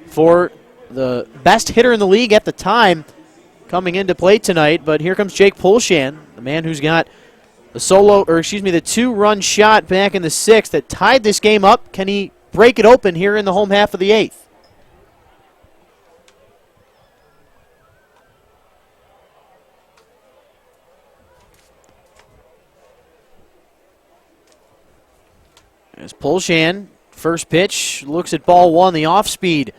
for the best hitter in the league at the time coming into play tonight. But here comes Jake Polshan, the man who's got the the 2-run shot back in the 6th that tied this game up. Can he break it open here in the home half of the 8th? As Polshan, first pitch, looks at ball 1, the off speed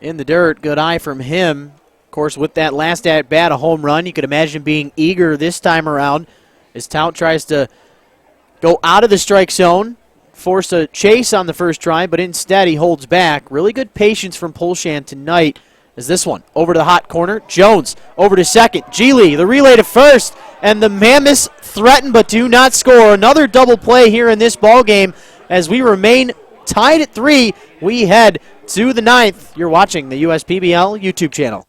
in the dirt. Good eye from him. Of course, with that last at bat, a home run. You could imagine being eager this time around as Tout tries to go out of the strike zone, force a chase on the first try, but instead he holds back. Really good patience from Polshan tonight as this one over to the hot corner. Jones over to second. Geely, the relay to first, and the Mammoths threaten but do not score. Another double play here in this ball game as we remain tied at 3. We head to the 9th. You're watching the USPBL YouTube channel.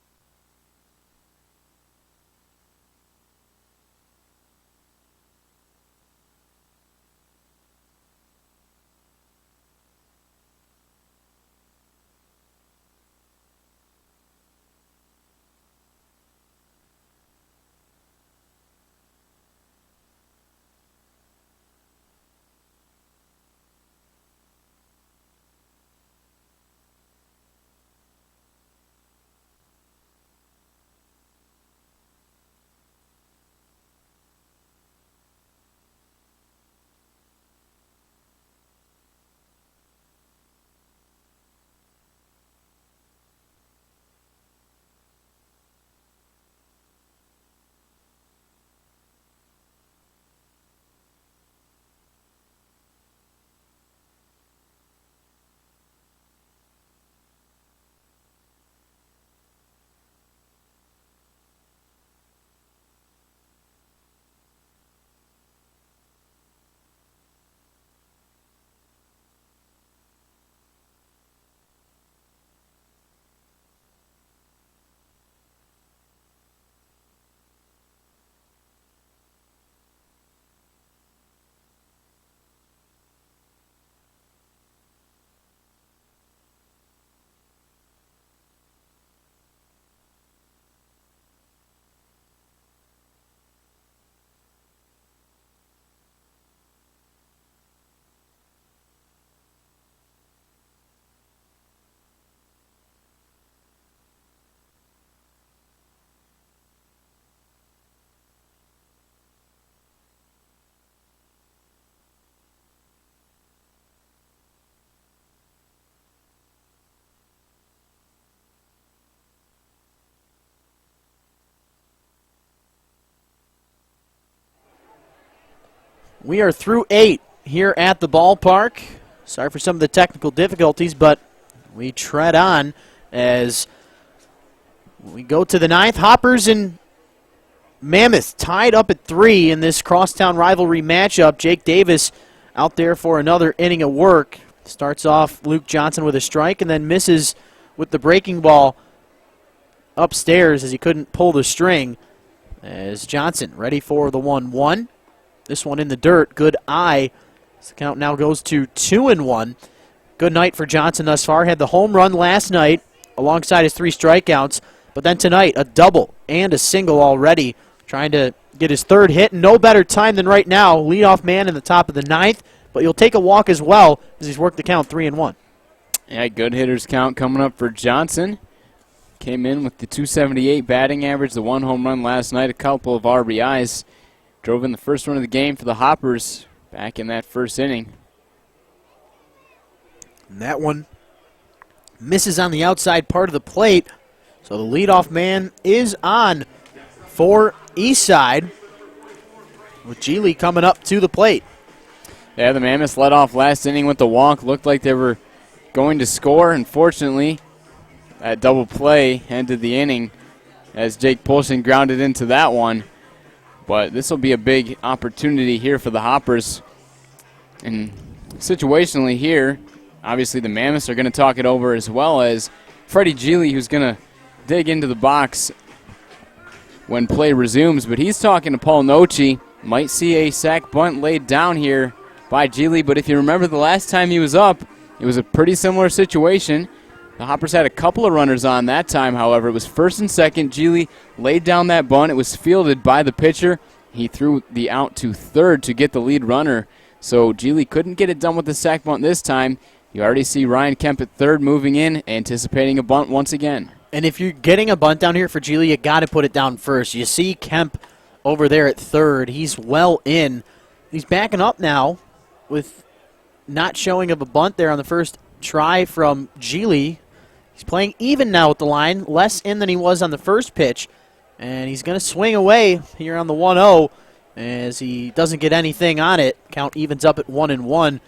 We are through 8 here at the ballpark. Sorry for some of the technical difficulties, but we tread on as we go to the 9th. Hoppers and Mammoths tied up at 3 in this crosstown rivalry matchup. Jake Davis out there for another inning of work. Starts off Luke Johnson with a strike and then misses with the breaking ball upstairs as he couldn't pull the string. As Johnson ready for the 1-1. This one in the dirt. Good eye. The count now goes to 2-1. Good night for Johnson thus far. Had the home run last night alongside his 3 strikeouts. But then tonight, a double and a single already. Trying to get his 3rd hit. No better time than right now. Leadoff man in the top of the 9th. But you'll take a walk as well as he's worked the count 3-1. Yeah, good hitters count coming up for Johnson. Came in with the .278 batting average, the 1 home run last night, a couple of RBIs. Drove in the first run of the game for the Hoppers back in that first inning. And that one misses on the outside part of the plate. So the leadoff man is on for Eastside with Geely coming up to the plate. Yeah, the Mammoths led off last inning with the walk. Looked like they were going to score. Unfortunately, that double play ended the inning as Jake Polshan grounded into that one. But this will be a big opportunity here for the Hoppers. And situationally here, obviously the Mammoths are going to talk it over, as well as Freddie Geely, who's going to dig into the box when play resumes. But he's talking to Paul Nochi. Might see a sac bunt laid down here by Geely. But if you remember the last time he was up, It was a pretty similar situation. The Hoppers had a couple of runners on that time, however. It was first and second. Geely laid down that bunt. It was fielded by the pitcher. He threw the out to third to get the lead runner. So Geely couldn't get it done with the sac bunt this time. You already see Ryan Kemp at third moving in, anticipating a bunt once again. And if you're getting a bunt down here for Geely, you got to put it down first. You see Kemp over there at third. He's well in. He's backing up now with not showing of a bunt there on the first try from Geely. He's playing even now with the line, less in than he was on the first pitch. And he's going to swing away here on the 1-0 as he doesn't get anything on it. Count evens up at 1-1.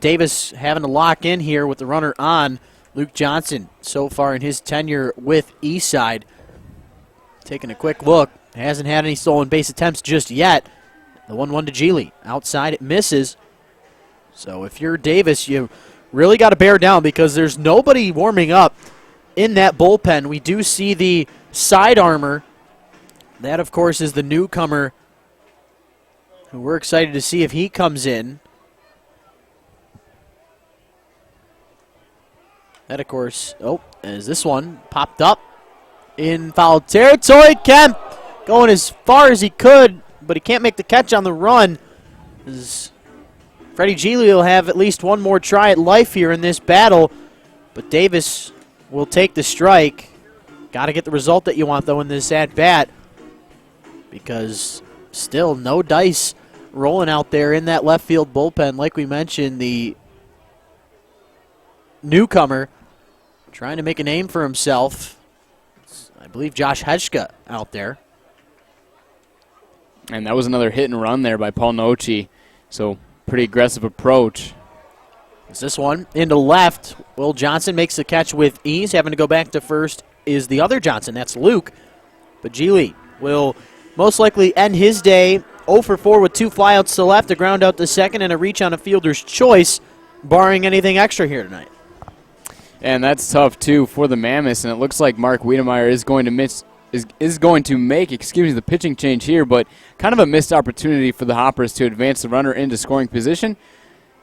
Davis having to lock in here with the runner on. Luke Johnson so far in his tenure with Eastside. Taking a quick look. Hasn't had any stolen base attempts just yet. The 1-1 to Geely. Outside it misses. So if you're Davis, you really got to bear down because there's nobody warming up in that bullpen. We do see the side armor. That, of course, is the newcomer who we're excited to see if he comes in. That, of course, as this one popped up in foul territory. Kemp going as far as he could, but he can't make the catch on the run. Freddie Geely will have at least one more try at life here in this battle, but Davis will take the strike. Got to get the result that you want, though, in this at-bat, because still no dice rolling out there in that left field bullpen. Like we mentioned, the newcomer trying to make a name for himself. I believe Josh Hedgka out there. And that was another hit and run there by Paul Nochi. So pretty aggressive approach. It's this one into left. Will Johnson makes the catch with ease. Having to go back to first is the other Johnson. That's Luke. But Geely will most likely end his day 0 for 4 with 2 flyouts to left, a ground out to second, and a reach on a fielder's choice, barring anything extra here tonight. And that's tough, too, for the Mammoths. And it looks like Mark Wiedemeyer is going to make the pitching change here, but kind of a missed opportunity for the Hoppers to advance the runner into scoring position.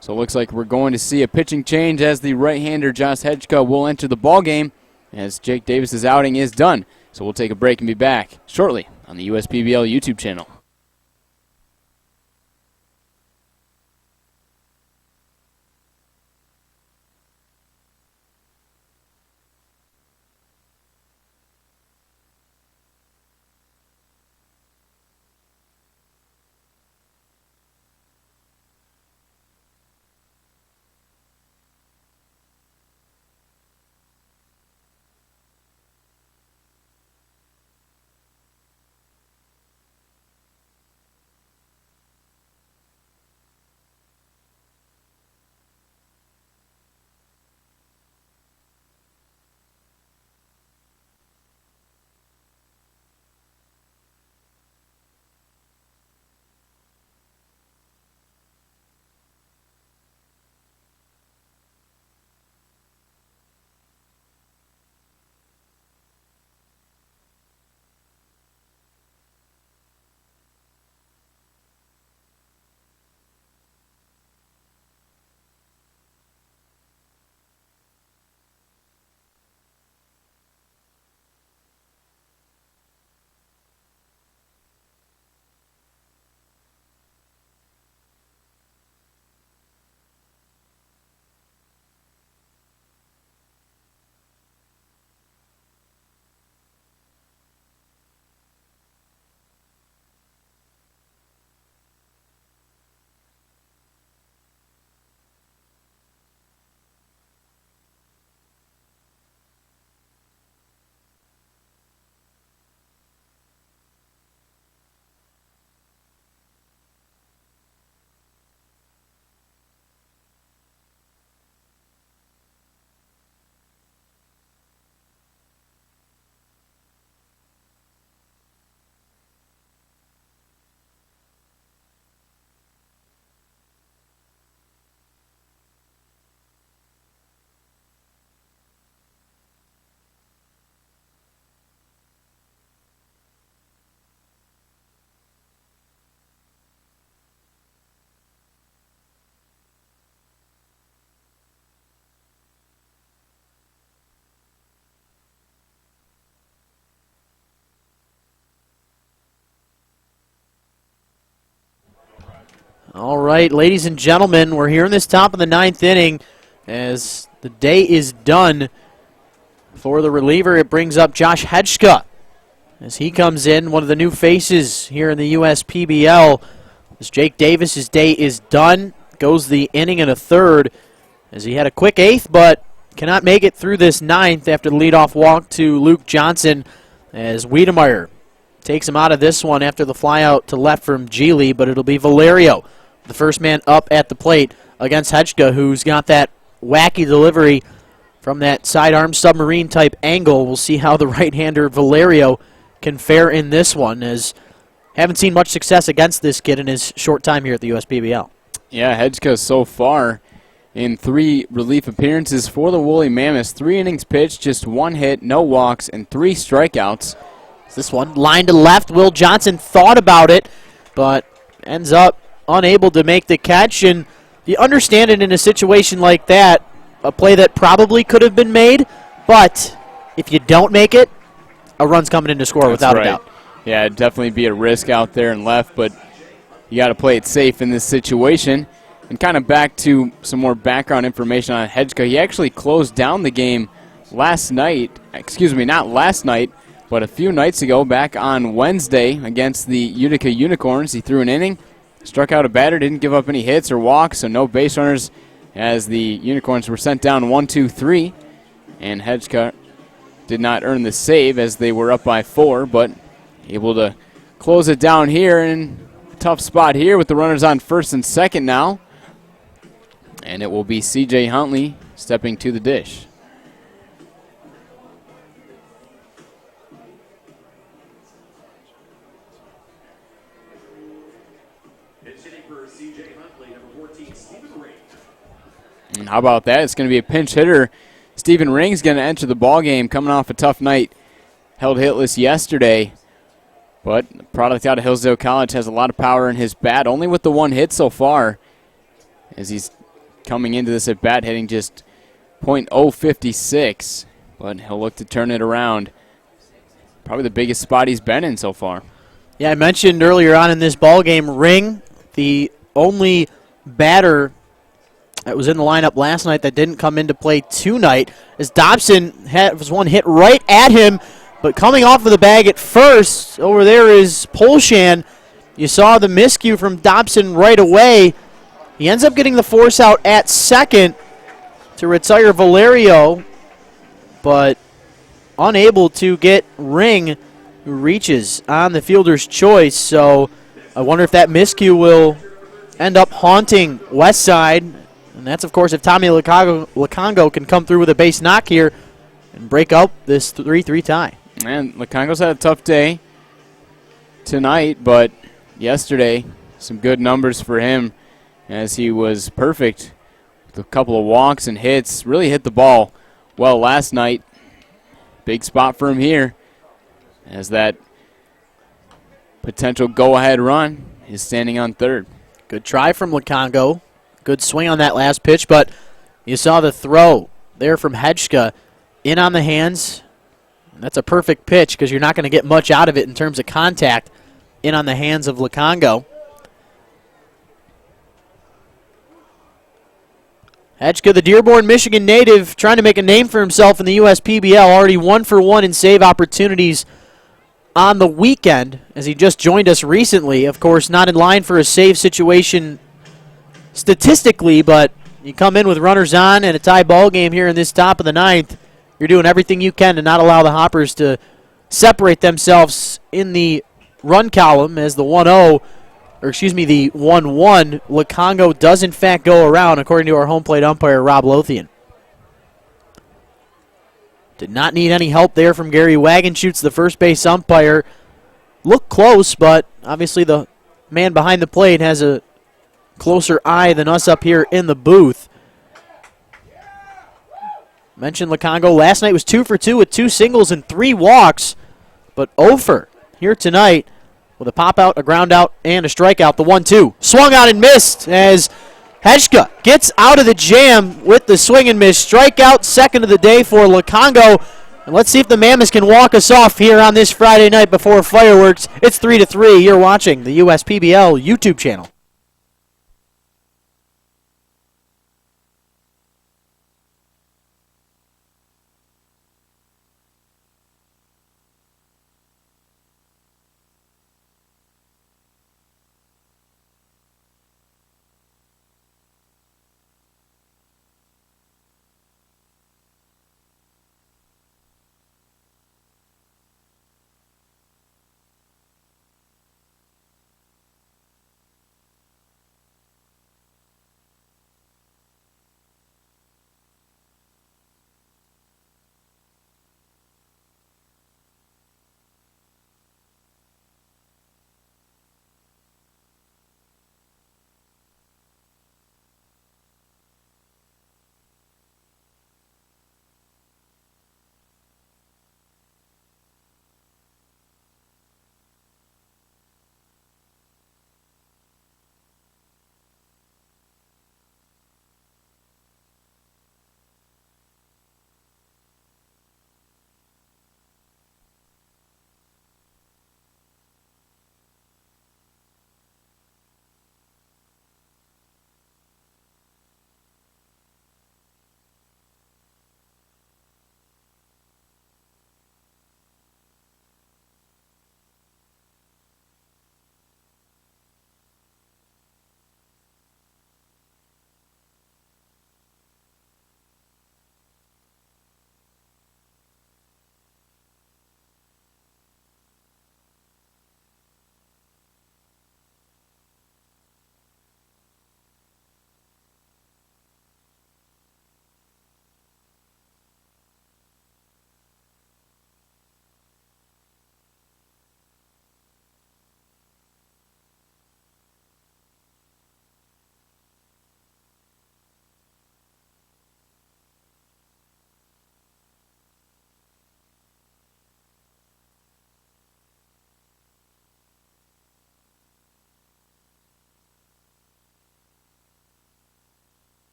So it looks like we're going to see a pitching change as the right-hander Josh Hedgka will enter the ballgame as Jake Davis's outing is done. So we'll take a break and be back shortly on the USPBL YouTube channel. All right, ladies and gentlemen, we're here in this top of the 9th inning as the day is done. For the reliever, it brings up Josh Hedschka as he comes in, one of the new faces here in the USPBL. As Jake Davis's day is done, goes the inning and a third as he had a quick 8th, but cannot make it through this 9th after the leadoff walk to Luke Johnson as Wiedemeyer takes him out of this one after the flyout to left from Geely, but it'll be Valerio, the first man up at the plate against Hedschka, who's got that wacky delivery from that sidearm submarine type angle. We'll see how the right-hander Valerio can fare in this one, as haven't seen much success against this kid in his short time here at the USPBL. Yeah, Hedschka so far in 3 relief appearances for the Woolly Mammoths. 3 innings pitched, just 1 hit, no walks, and 3 strikeouts. This one line to left. Will Johnson thought about it, but ends up unable to make the catch. And you understand it in a situation like that, a play that probably could have been made, but if you don't make it, a run's coming in to score without a doubt. Yeah, it'd definitely be a risk out there and left, but you got to play it safe in this situation. And kind of back to some more background information on Hedschka. He actually closed down the game last night, not last night, but a few nights ago, back on Wednesday against the Utica Unicorns. He threw an inning, struck out a batter, didn't give up any hits or walks, so no base runners as the Unicorns were sent down 1-2-3. And Hedschka did not earn the save as they were up by 4, but able to close it down here in a tough spot here with the runners on first and second now. And it will be C.J. Huntley stepping to the dish. And how about that? It's going to be a pinch hitter. Stephen Ring's going to enter the ballgame coming off a tough night. Held hitless yesterday. But the product out of Hillsdale College has a lot of power in his bat, only with the 1 hit so far, as he's coming into this at bat hitting just .056. But he'll look to turn it around. Probably the biggest spot he's been in so far. Yeah, I mentioned earlier on in this ballgame, Ring, the only batter that was in the lineup last night that didn't come into play tonight, as Dobson was one hit right at him, but coming off of the bag at first, over there is Polshan. You saw the miscue from Dobson right away. He ends up getting the force out at second to retire Valerio, but unable to get Ring, who reaches on the fielder's choice. So I wonder if that miscue will end up haunting Westside. And that's, of course, if Tommy Lacongo can come through with a base knock here and break up this 3-3 tie. And Lacongo's had a tough day tonight, but yesterday, some good numbers for him as he was perfect with a couple of walks and hits. Really hit the ball well last night. Big spot for him here as that potential go-ahead run is standing on third. Good try from Lacongo. Good swing on that last pitch, but you saw the throw there from Hedschka in on the hands. That's a perfect pitch because you're not going to get much out of it in terms of contact in on the hands of Lacongo. Hedschka, the Dearborn, Michigan native, trying to make a name for himself in the USPBL, already 1 for 1 in save opportunities on the weekend as he just joined us recently. Of course, not in line for a save situation statistically, but you come in with runners on and a tie ball game here in this top of the 9th. You're doing everything you can to not allow the Hoppers to separate themselves in the run column as the 1-1 Lacongo does in fact go around, according to our home plate umpire, Rob Lothian. Did not need any help there from Gary Wagenschutz, the first base umpire. Looked close, but obviously the man behind the plate has a closer eye than us up here in the booth. Mentioned Lacongo last night was 2 for 2 with 2 singles and 3 walks, but over here tonight with a pop out, a ground out, and a strikeout. The 1-2 swung out and missed as Hedschka gets out of the jam with the swing and miss strikeout. Second of the day for Lacongo. And let's see if the Mammoths can walk us off here on this Friday night before fireworks. It's 3-3. You're watching the USPBL YouTube channel.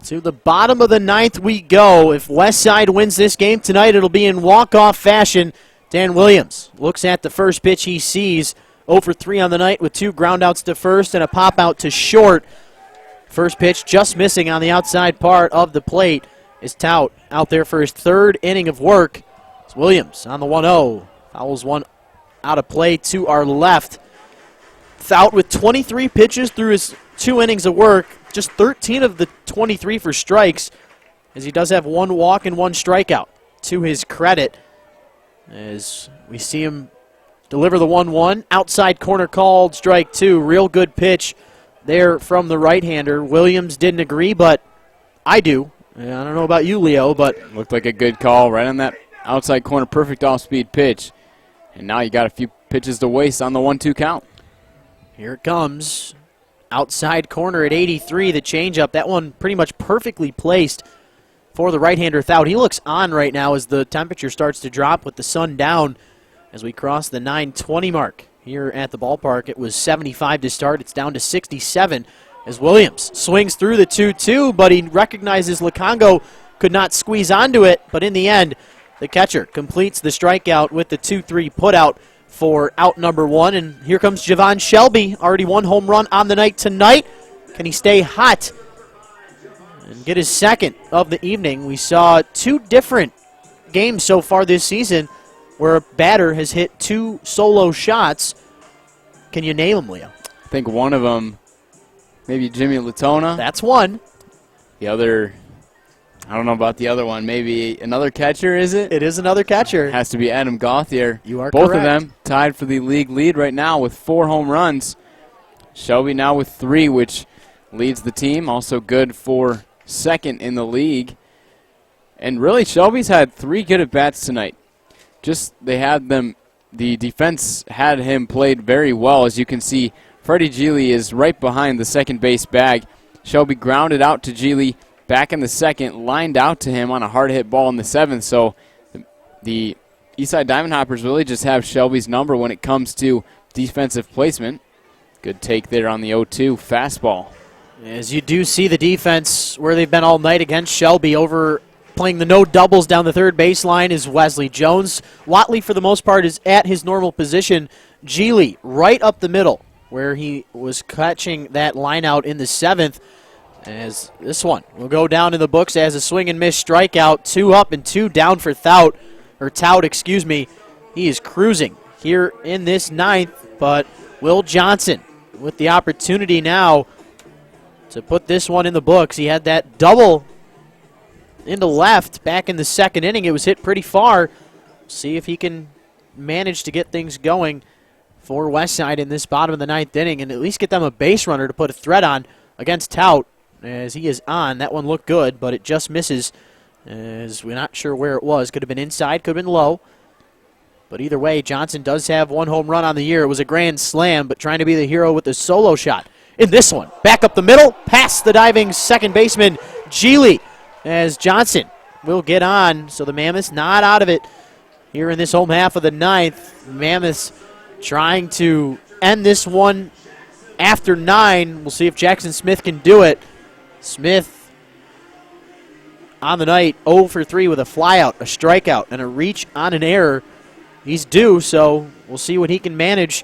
To the bottom of the ninth we go. If Westside wins this game tonight, it'll be in walk-off fashion. Dan Williams looks at the first pitch he sees. 0 for 3 on the night with 2 groundouts to first and a pop-out to short. First pitch just missing on the outside part of the plate is Tout out there for his 3rd inning of work. It's Williams on the 1-0. Fouls one out of play to our left. Tout with 23 pitches through his 2 innings of work. Just 13 of the 23 for strikes, as he does have 1 walk and 1 strikeout to his credit. As we see him deliver the 1-1. Outside corner called, strike 2. Real good pitch there from the right-hander. Williams didn't agree, but I do. I don't know about you, Leo, but looked like a good call right on that outside corner. Perfect off-speed pitch. And now you got a few pitches to waste on the 1-2 count. Here it comes. Outside corner at 83, the changeup. That one pretty much perfectly placed for the right-hander Tout. He looks on right now as the temperature starts to drop with the sun down as we cross the 9:20 mark here at the ballpark. It was 75 to start. It's down to 67 as Williams swings through the 2-2, but he recognizes Lukango could not squeeze onto it. But in the end, the catcher completes the strikeout with the 2-3 putout for out number 1. And here comes Javon Shelby, already 1 home run on the night tonight. Can he stay hot and get his 2nd of the evening? We saw 2 different games so far this season where a batter has hit 2 solo shots. Can you name them, Leo? I think one of them, maybe Jimmy Latona. That's one. The other, I don't know about the other one. Maybe another catcher, is it? It is another catcher. Has to be Adam Gauthier. You are Both correct. of them tied for the league lead right now with 4 home runs. Shelby now with 3, which leads the team. Also good for 2nd in the league. And really, Shelby's had 3 good at-bats tonight. Just they had them, the defense had him played very well. As you can see, Freddie Geely is right behind the second base bag. Shelby grounded out to Geely back in the 2nd, lined out to him on a hard hit ball in the 7th. So the Eastside Diamond Hoppers really just have Shelby's number when it comes to defensive placement. Good take there on the 0-2 fastball. As you do see the defense where they've been all night against Shelby, over playing the no doubles down the 3rd baseline is Wesley Jones. Watley, for the most part, is at his normal position. Geely right up the middle where he was catching that line out in the 7th. As this one will go down in the books as a swing and miss strikeout. 2 up and 2 down for Tout. He is cruising here in this 9th, but Will Johnson with the opportunity now to put this one in the books. He had that double into left back in the 2nd inning. It was hit pretty far. See if he can manage to get things going for Westside in this bottom of the 9th inning and at least get them a base runner to put a threat on against Tout. As he is on, that one looked good, but it just misses. As we're not sure where it was. Could have been inside, could have been low. But either way, Johnson does have 1 home run on the year. It was a grand slam, but trying to be the hero with the solo shot in this one. Back up the middle, past the diving second baseman, Geely, as Johnson will get on. So the Mammoths not out of it here in this home half of the 9th. Mammoths trying to end this one after 9. We'll see if Jackson Smith can do it. Smith on the night, 0 for 3 with a flyout, a strikeout, and a reach on an error. He's due, so we'll see what he can manage,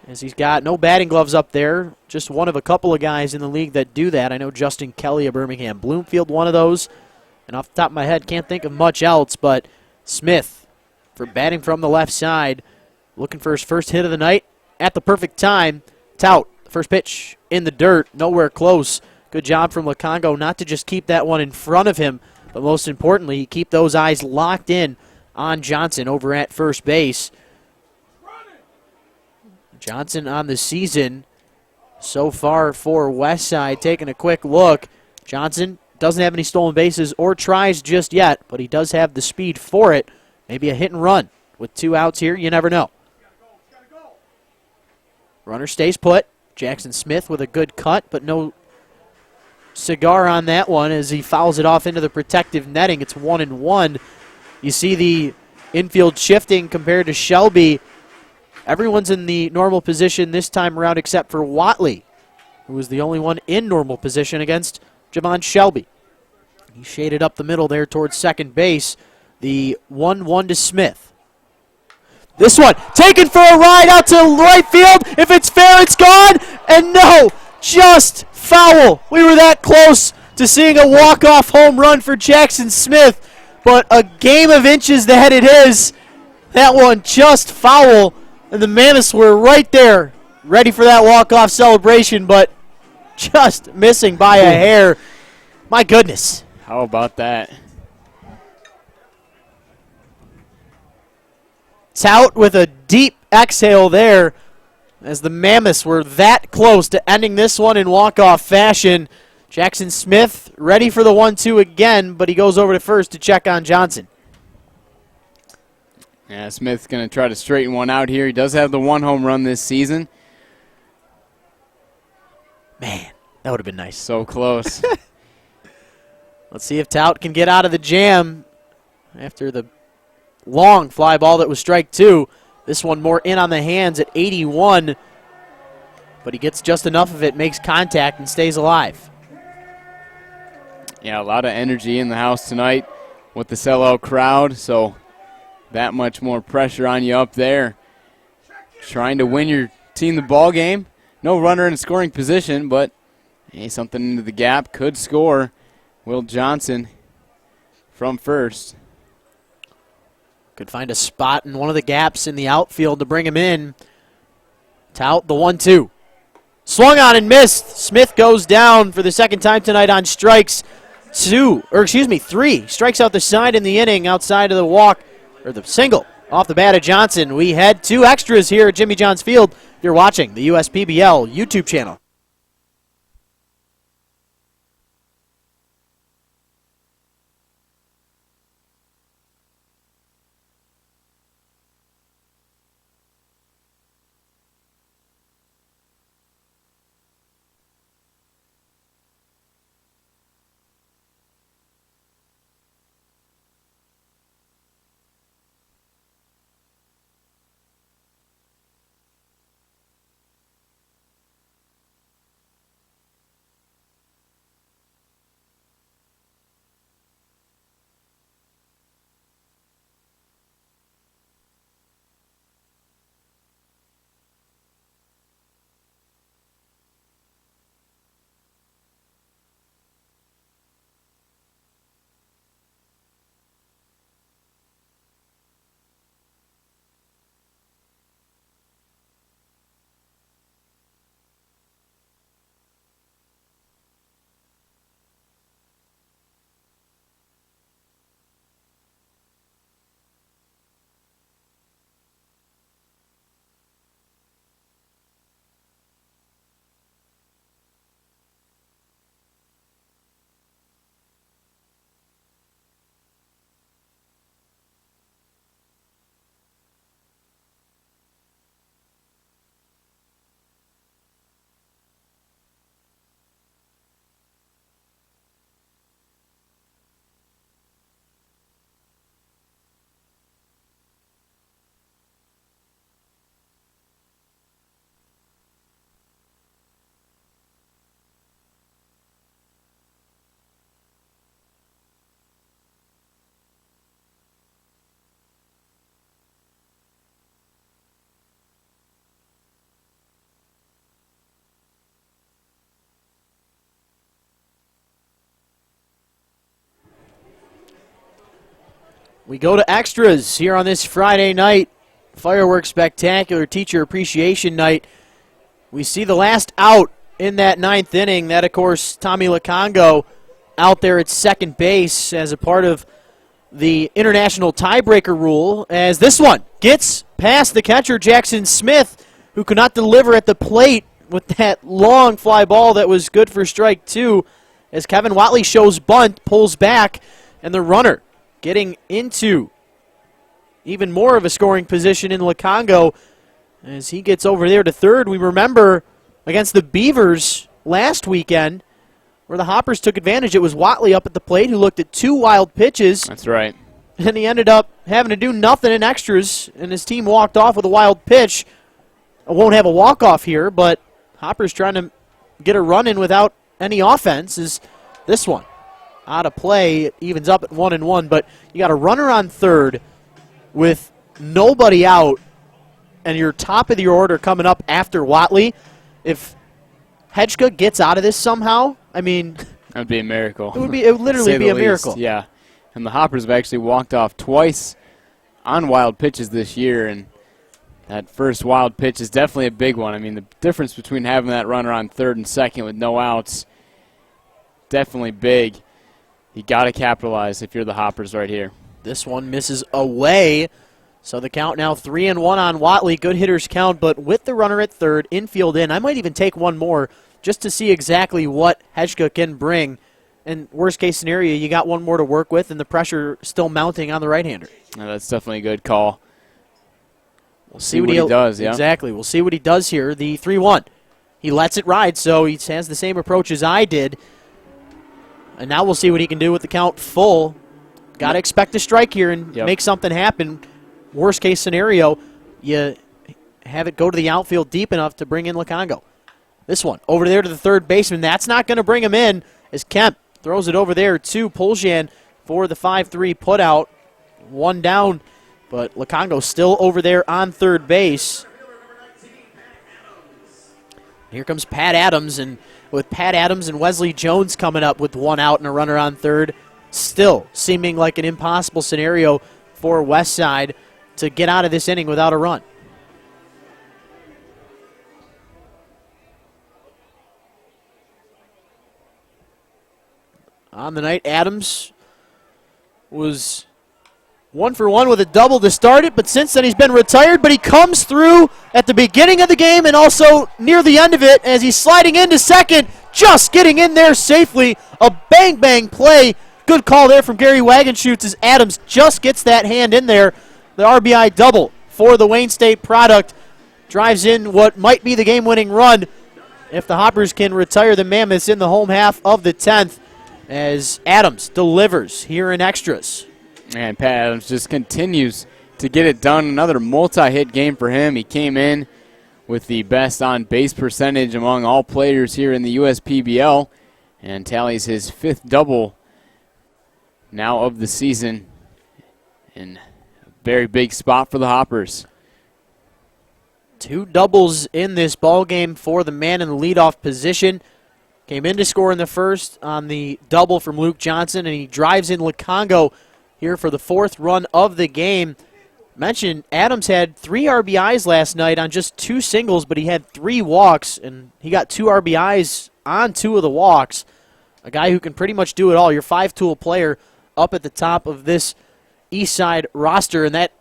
as he's got no batting gloves up there. Just one of a couple of guys in the league that do that. I know Justin Kelly of Birmingham Bloomfield, one of those. And off the top of my head, can't think of much else, but Smith, for batting from the left side, looking for his first hit of the night at the perfect time. Tout, first pitch in the dirt, nowhere close. Good job from Lukango not to just keep that one in front of him, but most importantly, keep those eyes locked in on Johnson over at first base. Johnson on the season so far for Westside. Taking a quick look. Johnson doesn't have any stolen bases or tries just yet, but he does have the speed for it. Maybe a hit and run with 2 outs here. You never know. Runner stays put. Jackson Smith with a good cut, but no cigar on that one as he fouls it off into the protective netting. It's 1-1. You see the infield shifting compared to Shelby. Everyone's in the normal position this time around except for Watley, who was the only one in normal position against Javon Shelby. He shaded up the middle there towards second base. The 1-1 to Smith. This one taken for a ride out to right field. If it's fair, it's gone. And no, just foul. We were that close to seeing a walk-off home run for Jackson Smith. But a game of inches that it is. That one just foul. And the Mammoths were right there, ready for that walk-off celebration, but just missing by a hair. My goodness. How about that? Tout with a deep exhale there as the Mammoths were that close to ending this one in walk-off fashion. Jackson Smith ready for the 1-2 again, but he goes over to first to check on Johnson. Yeah, Smith's going to try to straighten one out here. He does have the 1 home run this season. Man, that would have been nice. So close. Let's see if Tout can get out of the jam after the long fly ball that was strike 2. This one more in on the hands at 81, but he gets just enough of it, makes contact, and stays alive. Yeah, a lot of energy in the house tonight with the sellout crowd, so that much more pressure on you up there. Trying to win your team the ball game. No runner in a scoring position, but hey, something into the gap. Could score. Will Johnson from first. Could find a spot in one of the gaps in the outfield to bring him in. Tout the 1-2. Swung on and missed. Smith goes down for the second time tonight on strikes. 3. Strikes out the side in the inning outside of the walk, or the single off the bat of Johnson. We had 2 extras here at Jimmy John's Field. You're watching the USPBL YouTube channel. We go to extras here on this Friday night. Fireworks Spectacular Teacher Appreciation Night. We see the last out in that 9th inning. That, of course, Tommy Lacongo out there at second base as a part of the international tiebreaker rule, as this one gets past the catcher, Jackson Smith, who could not deliver at the plate with that long fly ball that was good for strike 2, as Kevin Watley shows bunt, pulls back, and the runner getting into even more of a scoring position in Lacongo as he gets over there to third. We remember against the Beavers last weekend where the Hoppers took advantage. It was Watley up at the plate who looked at 2 wild pitches. That's right. And he ended up having to do nothing in extras, and his team walked off with a wild pitch. I won't have a walk-off here, but Hoppers trying to get a run in without any offense is this one. out of play. It evens up at 1-1, but you got a runner on third with nobody out, and your top of your order coming up after Watley. If Hedgka gets out of this somehow, I mean, That would be a miracle. it would literally be a miracle. Yeah. And the Hoppers have actually walked off twice on wild pitches this year, and that first wild pitch is definitely a big one. I mean, the difference between having that runner on third and second with no outs, definitely big. You got to capitalize if you're the Hoppers right here. This one misses away. So the count now 3-1 on Watley. Good hitters count, but with the runner at third, infield in. I might even take one more just to see exactly what Hedgka can bring. And worst case scenario, you got one more to work with, and the pressure still mounting on the right-hander. Yeah, that's definitely a good call. We'll see what he does, yeah. Exactly. We'll see what he does here. The 3-1. He lets it ride, so he has the same approach as I did. And now we'll see what he can do with the count full. Got to expect a strike here and make something happen. Worst case scenario, you have it go to the outfield deep enough to bring in Lukango. This one, over there to the third baseman. That's not going to bring him in as Kemp throws it over there to Poljan for the 5-3 putout. One down, but Lukango still over there on third base. Here comes Pat Adams, and with Pat Adams and Wesley Jones coming up with one out and a runner on third, still seeming like an impossible scenario for Westside to get out of this inning without a run. On the night, Adams was 1 for 1 with a double to start it, but since then he's been retired, but he comes through at the beginning of the game and also near the end of it as he's sliding into second, just getting in there safely. A bang-bang play. Good call there from Gary Wagenschutz as Adams just gets that hand in there. The RBI double for the Wayne State product drives in what might be the game-winning run if the Hoppers can retire the Mammoths in the home half of the 10th as Adams delivers here in extras. And Pat Adams just continues to get it done. Another multi-hit game for him. He came in with the best on-base percentage among all players here in the USPBL and tallies his 5th double now of the season. And a very big spot for the Hoppers. 2 doubles in this ball game for the man in the leadoff position. Came in to score in the first on the double from Luke Johnson, and he drives in Lukango here for the 4th run of the game. Mentioned Adams had 3 RBIs last night on just 2 singles, but he had 3 walks, and he got 2 RBIs on 2 of the walks. A guy who can pretty much do it all. Your 5-tool player up at the top of this Eastside roster, and that,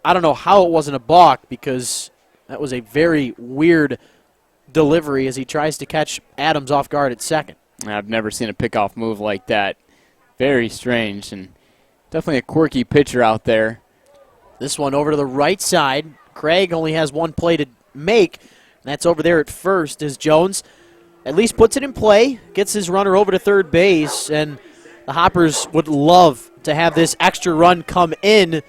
I don't know how it wasn't a balk, because that was a very weird delivery as he tries to catch Adams off guard at second. I've never seen a pickoff move like that. Very strange, and definitely a quirky pitcher out there. This one over to the right side. Craig only has one play to make. That's over there at first as Jones at least puts it in play, gets his runner over to third base, and the Hoppers would love to have this extra run come in,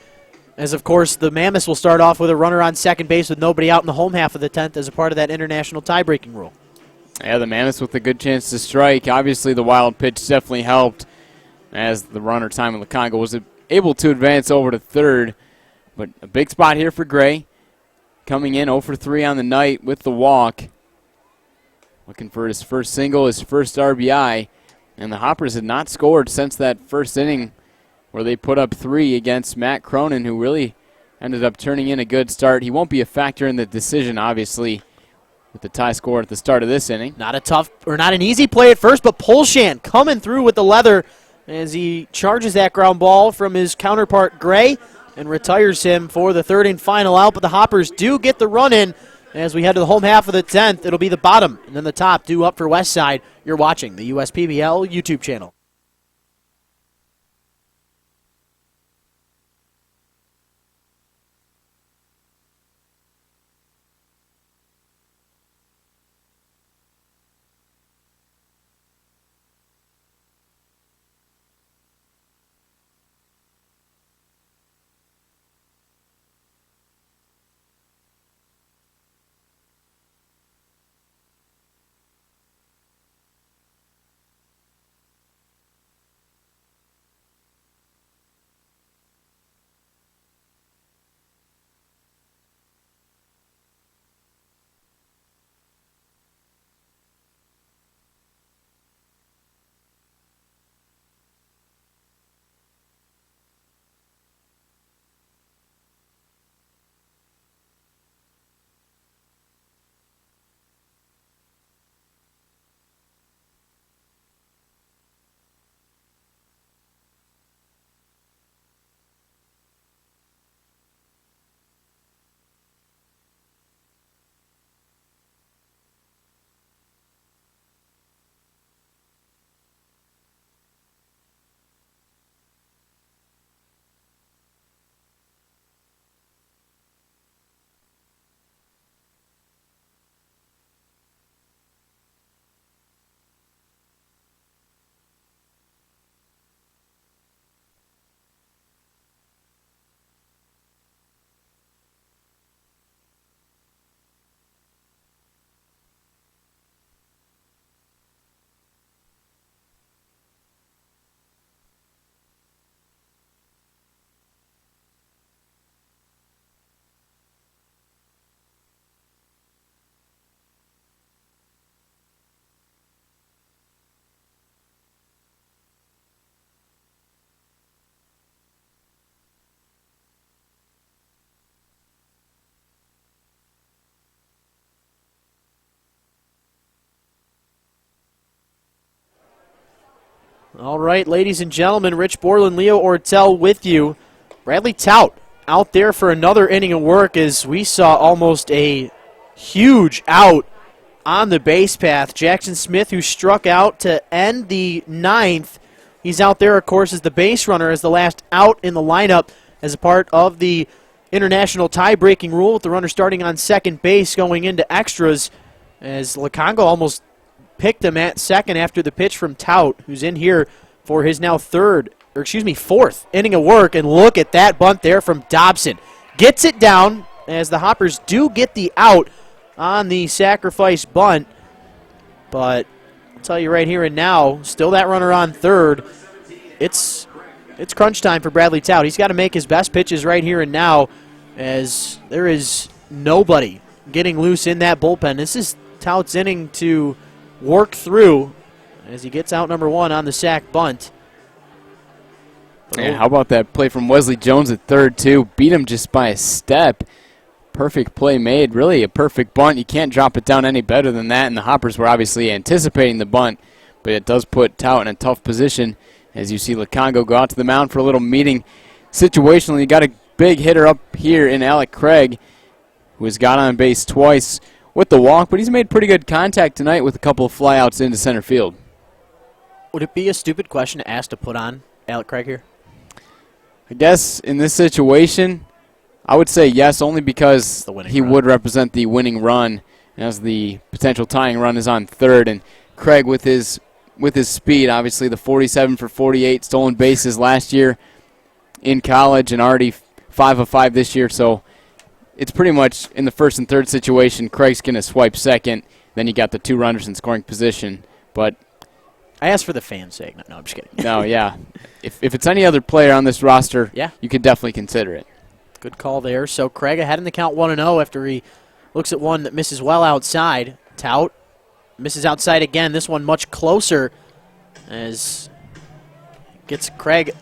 as, of course, the Mammoths will start off with a runner on second base with nobody out in the home half of the 10th as a part of that international tie-breaking rule. Yeah, the Mammoths with a good chance to strike. Obviously, the wild pitch definitely helped as the runner, Simon Lukango, was able to advance over to third. But a big spot here for Gray. Coming in 0 for 3 on the night with the walk. Looking for his first single, his first RBI. And the Hoppers had not scored since that first inning where they put up 3 against Matt Cronin, who really ended up turning in a good start. He won't be a factor in the decision, obviously, with the tie score at the start of this inning. Not a tough, or not an easy play at first, but Polshan coming through with the leather as he charges that ground ball from his counterpart Gray and retires him for the 3rd and final out. But the Hoppers do get the run in as we head to the home half of the 10th. It'll be the bottom and then the top due up for Westside. You're watching the USPBL YouTube channel. All right, ladies and gentlemen, Rich Borland, Leo Ortel with you. Bradley Tout out there for another inning of work as we saw almost a huge out on the base path. Jackson Smith, who struck out to end the ninth. He's out there, of course, as the base runner, as the last out in the lineup as a part of the international tie-breaking rule, with the runner starting on second base going into extras, as Lukongo almost picked him at second after the pitch from Tout, who's in here for his now fourth inning of work. And look at that bunt there from Dobson. Gets it down as the Hoppers do get the out on the sacrifice bunt. But I'll tell you right here and now, still that runner on third. It's crunch time for Bradley Tout. He's got to make his best pitches right here and now, as there is nobody getting loose in that bullpen. This is Tout's inning to work through as he gets out number one on the sac bunt. Yeah, how about that play from Wesley Jones at third, too? Beat him just by a step. Perfect play made. Really a perfect bunt. You can't drop it down any better than that, and the Hoppers were obviously anticipating the bunt, but it does put Tout in a tough position as you see Lukongo go out to the mound for a little meeting. Situationally, you got a big hitter up here in Alec Craig, who has got on base twice with the walk, but he's made pretty good contact tonight with a couple of flyouts into center field. Would it be a stupid question to ask to put on Alec Craig here? I guess in this situation, I would say yes, only because he would represent the winning run, as the potential tying run is on third. And Craig, with his speed, obviously the 47 for 48 stolen bases last year in college, and already 5 of 5 this year, so it's pretty much in the first and third situation, Craig's going to swipe second. Then you got the two runners in scoring position. But I asked for the fans' sake. No, I'm just kidding. No, yeah. If it's any other player on this roster, yeah, you could definitely consider it. Good call there. So Craig ahead in the count 1-0 after he looks at one that misses well outside. Tout misses outside again. This one much closer as gets Craig.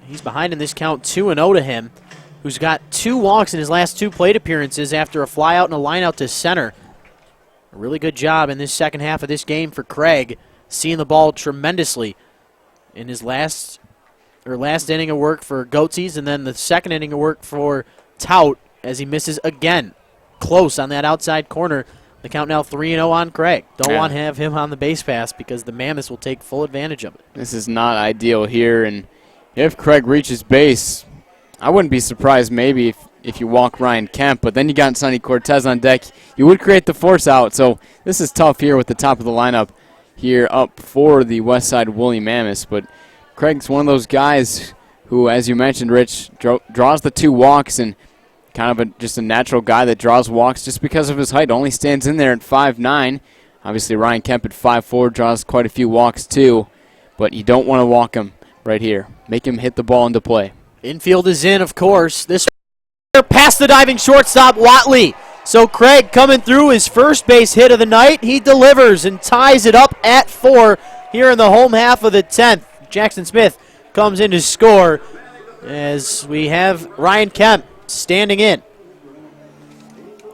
He's behind in this count 2-0 to him, who's got 2 walks in his last 2 plate appearances after a fly out and a line out to center. A really good job in this second half of this game for Craig, seeing the ball tremendously in his last inning of work for Goatsies, and then the second inning of work for Tout as he misses again. Close on that outside corner. The count now 3-0 on Craig. Don't want to have him on the base pass because the Mammoths will take full advantage of it. This is not ideal here, and if Craig reaches base, I wouldn't be surprised maybe if you walk Ryan Kemp, but then you got Sonny Cortez on deck. You would create the force out, so this is tough here with the top of the lineup here up for the Westside Woolly Mammoths. But Craig's one of those guys who, as you mentioned, Rich, draws the 2 walks, and kind of just a natural guy that draws walks just because of his height. Only stands in there at 5'9". Obviously, Ryan Kemp at 5'4", draws quite a few walks too, but you don't want to walk him right here. Make him hit the ball into play. Infield is in, of course. This past the diving shortstop, Watley. So Craig coming through his first base hit of the night. He delivers and ties it up at 4 here in the home half of the 10th. Jackson Smith comes in to score as we have Ryan Kemp standing in.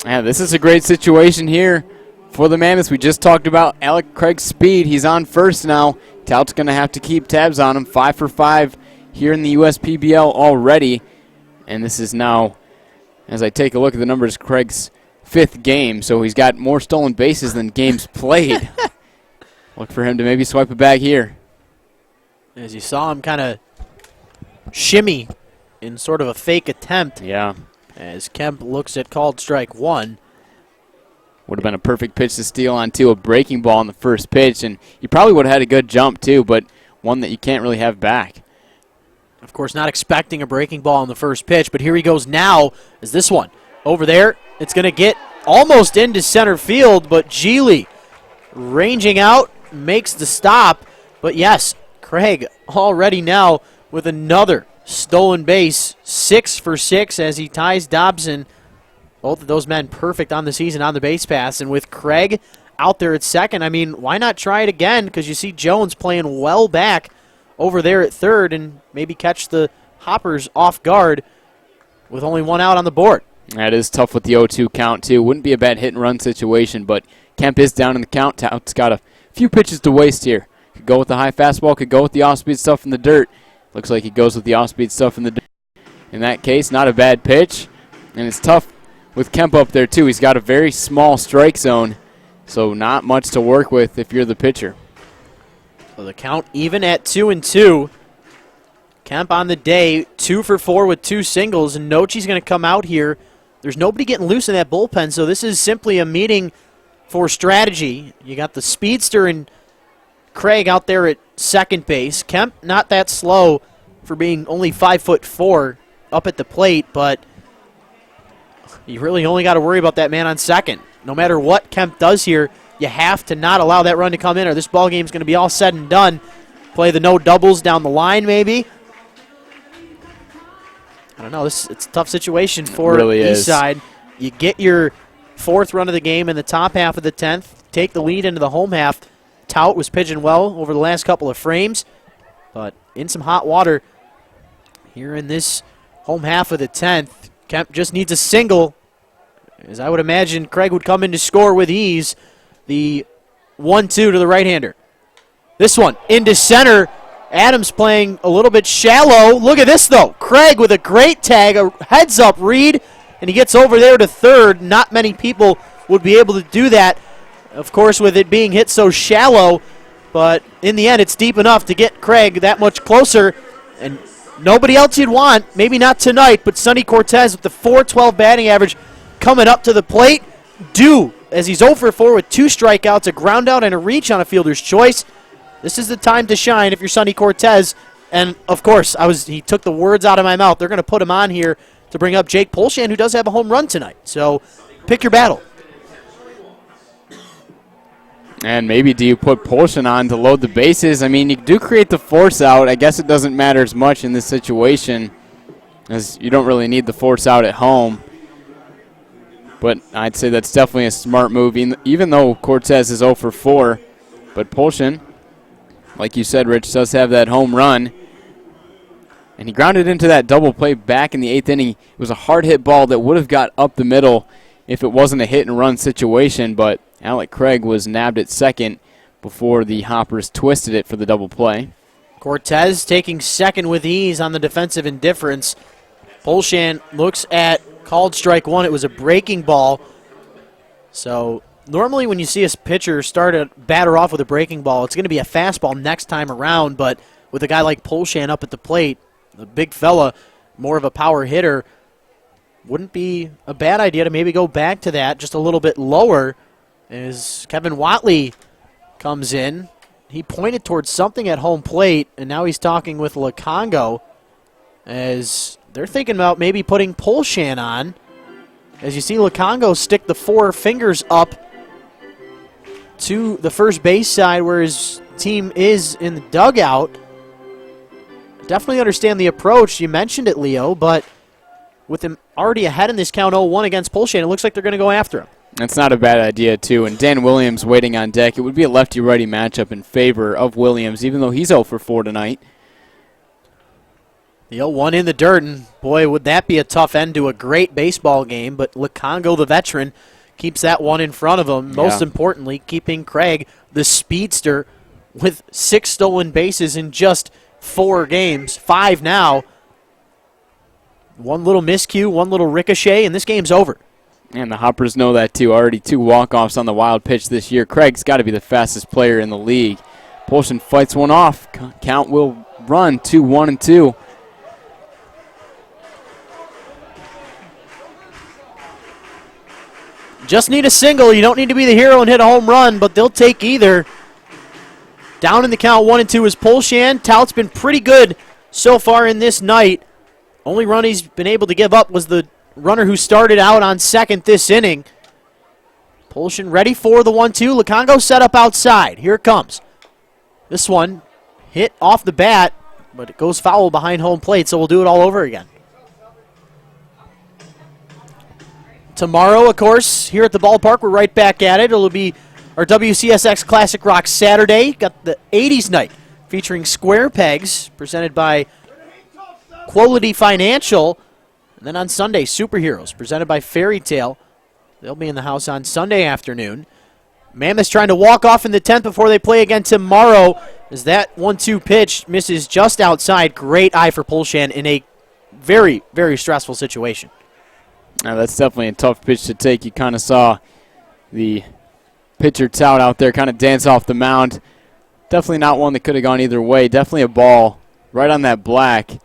Yeah, this is a great situation here for the Mammoths. We just talked about Alec Craig's speed. He's on first now. Tout's going to have to keep tabs on him. 5 for 5 here in the USPBL already. And this is now, as I take a look at the numbers, Craig's 5th game. So he's got more stolen bases than games played. Look for him to maybe swipe a bag here. As you saw him kind of shimmy in sort of a fake attempt. Yeah. As Kemp looks at called strike 1. Would have been a perfect pitch to steal onto a breaking ball on the first pitch, and you probably would have had a good jump too, but one that you can't really have back. Of course, not expecting a breaking ball on the first pitch, but here he goes now as this one. Over there, it's going to get almost into center field, but Geely ranging out, makes the stop. But yes, Craig already now with another stolen base, 6 for 6 as he ties Dobson. Both of those men perfect on the season on the base pass. And with Craig out there at second, I mean, why not try it again? Because you see Jones playing well back over there at third and maybe catch the Hoppers off guard with only 1 out on the board. That is tough with the 0-2 count, too. Wouldn't be a bad hit-and-run situation, but Kemp is down in the count. Tout's got a few pitches to waste here. Could go with the high fastball, could go with the off-speed stuff in the dirt. Looks like he goes with the off-speed stuff in the dirt. In that case, not a bad pitch. And it's tough with Kemp up there, too. He's got a very small strike zone, so not much to work with if you're the pitcher. So the count even at 2-2. Kemp on the day, 2 for 4 with 2 singles, and Nochi's going to come out here. There's nobody getting loose in that bullpen, so this is simply a meeting for strategy. You got the speedster and Craig out there at second base. Kemp not that slow for being only 5'4" up at the plate, but you really only got to worry about that man on second. No matter what Kemp does here, you have to not allow that run to come in, or this ball game is going to be all said and done. Play the no doubles down the line, maybe. I don't know. It's a tough situation for Eastside. You get your 4th run of the game in the top half of the 10th, take the lead into the home half. Tout was pitching well over the last couple of frames, but in some hot water here in this home half of the 10th. Kemp just needs a single, as I would imagine Craig would come in to score with ease. The 1-2 to the right-hander. This one into center. Adams playing a little bit shallow. Look at this, though. Craig with a great tag, a heads-up read, and he gets over there to third. Not many people would be able to do that, of course, with it being hit so shallow. But in the end, it's deep enough to get Craig that much closer. And nobody else you'd want, maybe not tonight, but Sonny Cortez with the .412 batting average coming up to the plate. Due, as he's 0 for 4 with 2 strikeouts, a ground out, and a reach on a fielder's choice. This is the time to shine if you're Sonny Cortez. And, of course, he took the words out of my mouth. They're going to put him on here to bring up Jake Polshan, who does have a home run tonight. So pick your battle. And maybe do you put Polshan on to load the bases? I mean, you do create the force out. I guess it doesn't matter as much in this situation, as you don't really need the force out at home. But I'd say that's definitely a smart move, even though Cortez is 0 for 4. But Polshan, like you said, Rich, does have that home run. And he grounded into that double play back in the 8th inning. It was a hard-hit ball that would have got up the middle if it wasn't a hit-and-run situation, but Alec Craig was nabbed at second before the Hoppers twisted it for the double play. Cortez taking second with ease on the defensive indifference. Polshan looks at called strike 1. It was a breaking ball. So normally when you see a pitcher start a batter off with a breaking ball, it's going to be a fastball next time around, but with a guy like Polshan up at the plate, the big fella, more of a power hitter, wouldn't be a bad idea to maybe go back to that just a little bit lower as Kevin Watley comes in. He pointed towards something at home plate, and now he's talking with Lacongo as they're thinking about maybe putting Polshan on. As you see Lacongo stick the 4 fingers up to the first base side where his team is in the dugout. Definitely understand the approach. You mentioned it, Leo, but with him already ahead in this count 0-1 against Polshan, it looks like they're going to go after him. That's not a bad idea, too. And Dan Williams waiting on deck. It would be a lefty-righty matchup in favor of Williams, even though he's 0 for 4 tonight. The 0-1 in the dirt, and boy, would that be a tough end to a great baseball game. But Lacongo, the veteran, keeps that one in front of him. Most importantly, keeping Craig, the speedster, with 6 stolen bases in just 4 games, 5 now. One little miscue, one little ricochet, and this game's over. And the Hoppers know that, too. Already 2 walk-offs on the wild pitch this year. Craig's got to be the fastest player in the league. Polshan fights one off. Count will run 2-1-2. Just need a single. You don't need to be the hero and hit a home run, but they'll take either. Down in the count 1-2 is Polshan. Tout's been pretty good so far in this night. Only run he's been able to give up was the runner who started out on second this inning. Polshan ready for the 1-2. Lacongo set up outside. Here it comes. This one hit off the bat, but it goes foul behind home plate, so we'll do it all over again. Tomorrow, of course, here at the ballpark, we're right back at it. It'll be our WCSX Classic Rock Saturday. Got the 80s night featuring Square Pegs, presented by Quality Financial. And then on Sunday, Superheroes, presented by Fairy Tale. They'll be in the house on Sunday afternoon. Mammoths trying to walk off in the 10th before they play again tomorrow, as that 1-2 pitch misses just outside. Great eye for Polshan in a very, very stressful situation. Now that's definitely a tough pitch to take. You kind of saw the pitcher Tout out there kind of dance off the mound. Definitely not one that could have gone either way. Definitely a ball right on that black,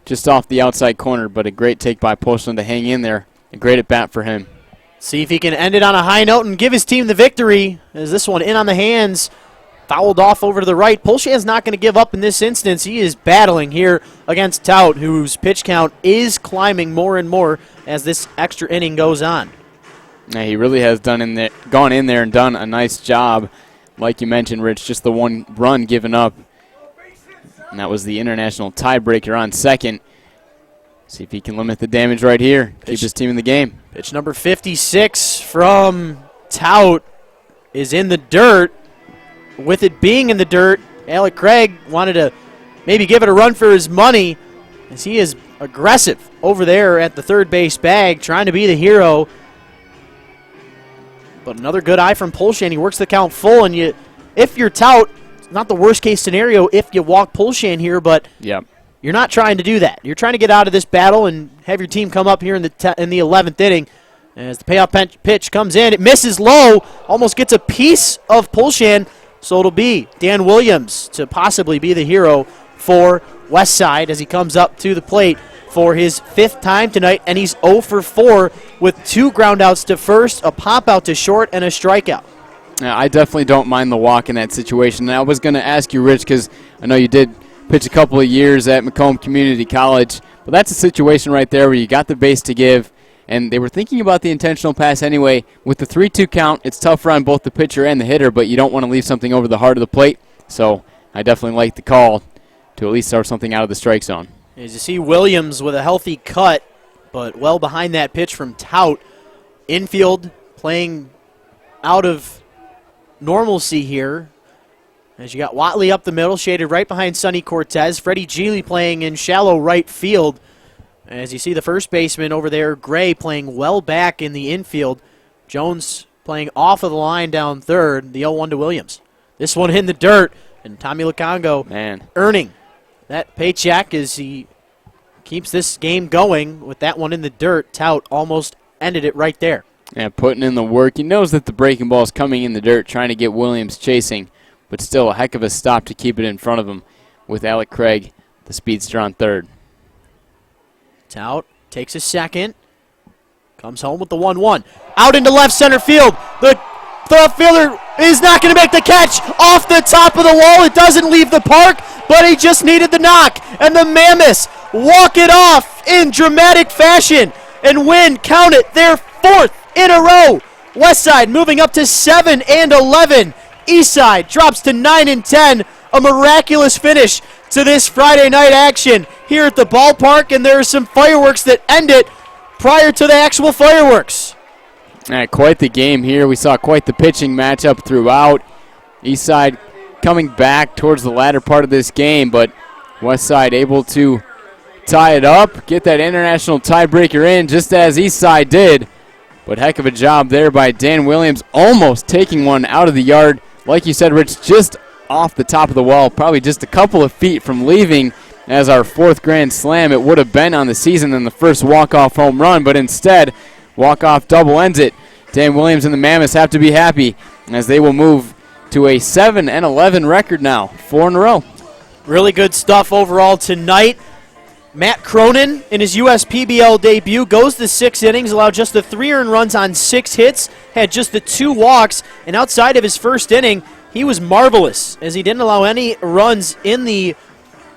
just off the outside corner, but a great take by Polshan to hang in there. A great at bat for him. See if he can end it on a high note and give his team the victory, as this one in on the hands, fouled off over to the right. Polshan's not going to give up in this instance. He is battling here against Tout, whose pitch count is climbing more and more as this extra inning goes on. Yeah, he really has gone in there and done a nice job. Like you mentioned, Rich, just the one run given up. And that was the international tiebreaker on second. See if he can limit the damage right here. Keep his team in the game. Pitch number 56 from Tout is in the dirt. With it being in the dirt, Alec Craig wanted to maybe give it a run for his money, as he is aggressive over there at the third base bag, trying to be the hero. But another good eye from Polshan. He works the count full, and if you're Tout, it's not the worst case scenario if you walk Polshan here, but yep. You're not trying to do that. You're trying to get out of this battle and have your team come up here in the 11th inning. As the payoff pitch comes in, it misses low, almost gets a piece of Polshan. So it'll be Dan Williams to possibly be the hero for Westside as he comes up to the plate for his 5th time tonight, and he's 0 for 4 with 2 groundouts to first, a pop out to short, and a strikeout. Yeah, I definitely don't mind the walk in that situation. And I was going to ask you, Rich, because I know you did pitch a couple of years at Macomb Community College, but that's a situation right there where you got the base to give, and they were thinking about the intentional pass anyway. With the 3-2 count, it's tougher on both the pitcher and the hitter, but you don't want to leave something over the heart of the plate, so I definitely like the call to at least start something out of the strike zone. As you see Williams with a healthy cut, but well behind that pitch from Tout. Infield playing out of normalcy here, as you got Watley up the middle, shaded right behind Sonny Cortez. Freddie Geely playing in shallow right field. As you see the first baseman over there, Gray, playing well back in the infield. Jones playing off of the line down third. The 0-1 to Williams. This one in the dirt, and Tommy Lukongo earning that paycheck as he keeps this game going with that one in the dirt. Tout almost ended it right there. Yeah, putting in the work. He knows that the breaking ball is coming in the dirt, trying to get Williams chasing, but still a heck of a stop to keep it in front of him with Alec Craig, the speedster, on third. Tout takes a second, comes home with the 1-1. Out into left center field. The fielder is not going to make the catch. Off the top of the wall. It doesn't leave the park, but he just needed the knock. And the Mammoths walk it off in dramatic fashion and win, count it, their 4th in a row. Westside moving up to 7-11. Eastside drops to 9-10. A miraculous finish to this Friday night action here at the ballpark, and there are some fireworks that end it prior to the actual fireworks. Quite the game here. We saw quite the pitching matchup throughout. Eastside coming back towards the latter part of this game, but Westside able to tie it up, get that international tiebreaker in just as Eastside did. But heck of a job there by Dan Williams, almost taking one out of the yard. Like you said, Rich, just off the top of the wall, probably just a couple of feet from leaving as our 4th grand slam. It would have been on the season in the first walk-off home run, but instead, walk-off double ends it. Dan Williams and the Mammoths have to be happy as they will move to a 7-11 record now, 4 in a row. Really good stuff overall tonight. Matt Cronin, in his USPBL debut, goes the 6 innings, allowed just the 3 earned runs on 6 hits, had just the 2 walks, and outside of his first inning, he was marvelous, as he didn't allow any runs in the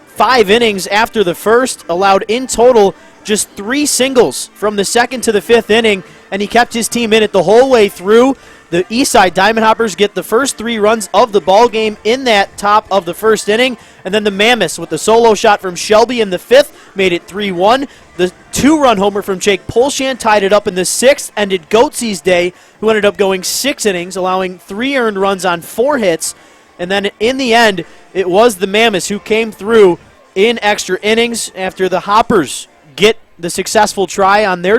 5 innings after the first, allowed in total just 3 singles from the 2nd to the 5th inning, and he kept his team in it the whole way through. The Eastside Diamond Hoppers get the first 3 runs of the ball game in that top of the first inning, and then the Mammoths with the solo shot from Shelby in the 5th made it 3-1. The 2-run homer from Jake Polshan tied it up in the 6th, ended Goatse's day, who ended up going 6 innings, allowing 3 earned runs on 4 hits, and then in the end, it was the Mammoths who came through in extra innings after the Hoppers get the successful try on their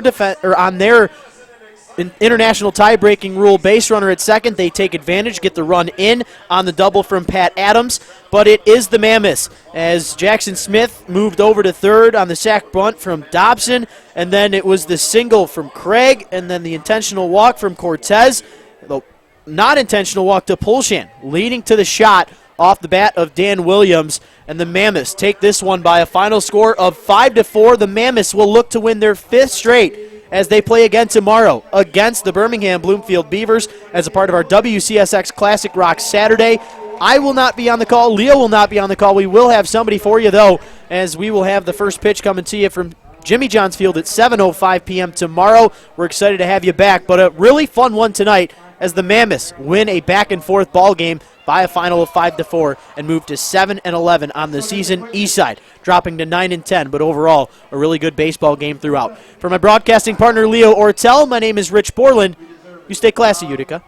international tie-breaking rule base runner at second. They take advantage, get the run in on the double from Pat Adams, but it is the Mammoths as Jackson Smith moved over to third on the sack bunt from Dobson, and then it was the single from Craig, and then the intentional walk from Cortez, the not intentional walk to Pulshan, leading to the shot off the bat of Dan Williams, and the Mammoths take this one by a final score of 5-4. The Mammoths will look to win their 5th straight as they play again tomorrow against the Birmingham Bloomfield Beavers as a part of our WCSX Classic Rock Saturday. I will not be on the call. Leo will not be on the call. We will have somebody for you, though, as we will have the first pitch coming to you from Jimmy John's Field at 7:05 p.m. tomorrow. We're excited to have you back, but a really fun one tonight as the Mammoths win a back-and-forth ball game by a final of 5-4 and move to 7-11 on the season. Eastside dropping to 9-10, but overall a really good baseball game throughout. For my broadcasting partner Leo Ortel, my name is Rich Borland. You stay classy, Utica.